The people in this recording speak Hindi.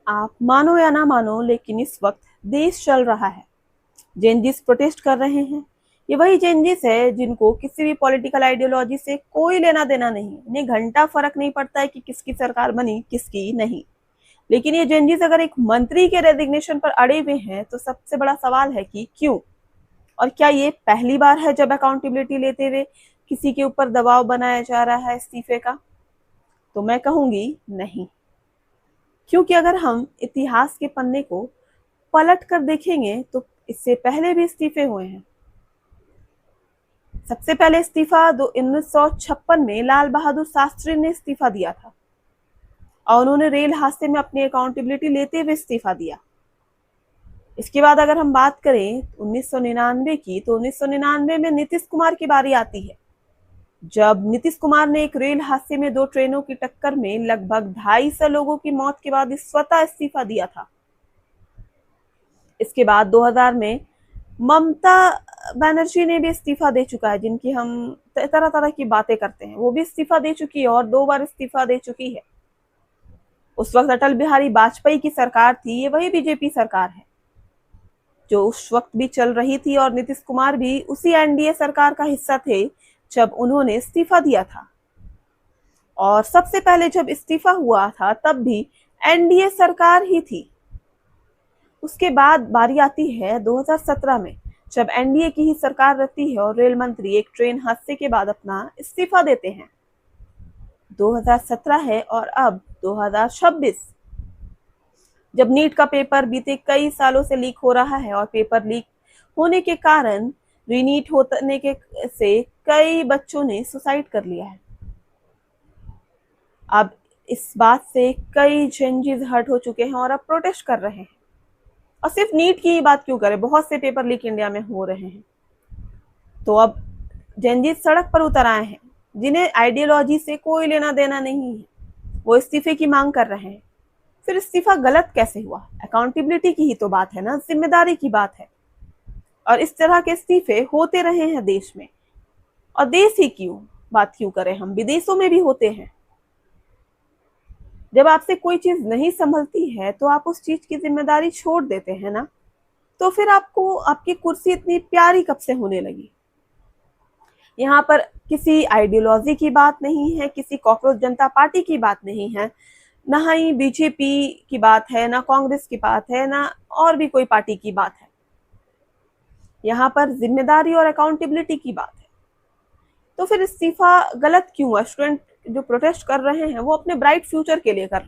आप मानो या ना मानो, लेकिन इस वक्त देश चल रहा है। जेनजीस प्रोटेस्ट कर रहे हैं। ये वही जेनजीस है जिनको किसी भी पॉलिटिकल आइडियोलॉजी से कोई लेना देना नहीं। इन्हें घंटा फर्क नहीं पड़ता है कि किसकी सरकार बनी किसकी नहीं। लेकिन ये जेनजीस अगर एक मंत्री के रेजिग्नेशन पर अड़े हुए हैं तो सबसे बड़ा सवाल है कि क्यों, और क्या ये पहली बार है जब अकाउंटेबिलिटी लेते हुए किसी के ऊपर दबाव बनाया जा रहा है इस्तीफे का? तो मैं कहूंगी नहीं। क्योंकि अगर हम इतिहास के पन्ने को पलट कर देखेंगे तो इससे पहले भी इस्तीफे हुए हैं। सबसे पहले इस्तीफा 1956 में लाल बहादुर शास्त्री ने इस्तीफा दिया था और उन्होंने रेल हादसे में अपनी अकाउंटेबिलिटी लेते हुए इस्तीफा दिया। इसके बाद अगर हम बात करें 1999 की, तो 1999 में नीतीश कुमार की बारी आती है, जब नीतीश कुमार ने एक रेल हादसे में 2 ट्रेनों की टक्कर में लगभग 250 लोगों की मौत के बाद स्वतः इस्तीफा दिया था। इसके बाद 2000 में ममता बनर्जी ने भी इस्तीफा दे चुका है, जिनकी हम तरह तरह की बातें करते हैं। वो भी इस्तीफा दे चुकी है और 2 बार इस्तीफा दे चुकी है। उस वक्त अटल बिहारी वाजपेयी की सरकार थी, ये वही बीजेपी सरकार है जो उस वक्त भी चल रही थी, और नीतीश कुमार भी उसी एनडीए सरकार का हिस्सा थे जब उन्होंने इस्तीफा दिया था। और सबसे पहले जब इस्तीफा हुआ था तब भी एनडीए सरकार ही थी। उसके बाद बारी आती है 2017 में, जब एनडीए की ही सरकार रहती है और रेल मंत्री एक ट्रेन हादसे के बाद अपना इस्तीफा देते हैं। 2017 है और अब 2026, जब नीट का पेपर बीते कई सालों से लीक हो रहा है और पेपर लीक होने के कारण रीनीट होने के से कई बच्चों ने सुसाइड कर लिया है। अब इस बात से कई जेनजीज हर्ट हो चुके हैं और अब प्रोटेस्ट कर रहे हैं। और सिर्फ नीट की ही बात क्यों करें, बहुत से पेपर लीक इंडिया में हो रहे हैं। तो अब जेनजीज सड़क पर उतर आए हैं, जिन्हें आइडियोलॉजी से कोई लेना देना नहीं है। वो इस्तीफे की मांग कर रहे हैं। फिर इस्तीफा गलत कैसे हुआ? अकाउंटेबिलिटी की ही तो बात है ना, जिम्मेदारी की बात है। और इस तरह के इस्तीफे होते रहे हैं देश में। और देश ही क्यों, बात क्यों करें, हम विदेशों में भी होते हैं। जब आपसे कोई चीज नहीं संभलती है तो आप उस चीज की जिम्मेदारी छोड़ देते हैं ना, तो फिर आपको आपकी कुर्सी इतनी प्यारी कब से होने लगी? यहाँ पर किसी आइडियोलॉजी की बात नहीं है, किसी कॉकरोच जनता पार्टी की बात नहीं है, ना ही बीजेपी की बात है, ना कांग्रेस की बात है, ना और भी कोई पार्टी की बात है। यहाँ पर जिम्मेदारी और अकाउंटेबिलिटी की बात है। तो फिर इस्तीफा गलत क्यों हुआ? स्टूडेंट जो प्रोटेस्ट कर रहे हैं वो अपने ब्राइट फ्यूचर के लिए कर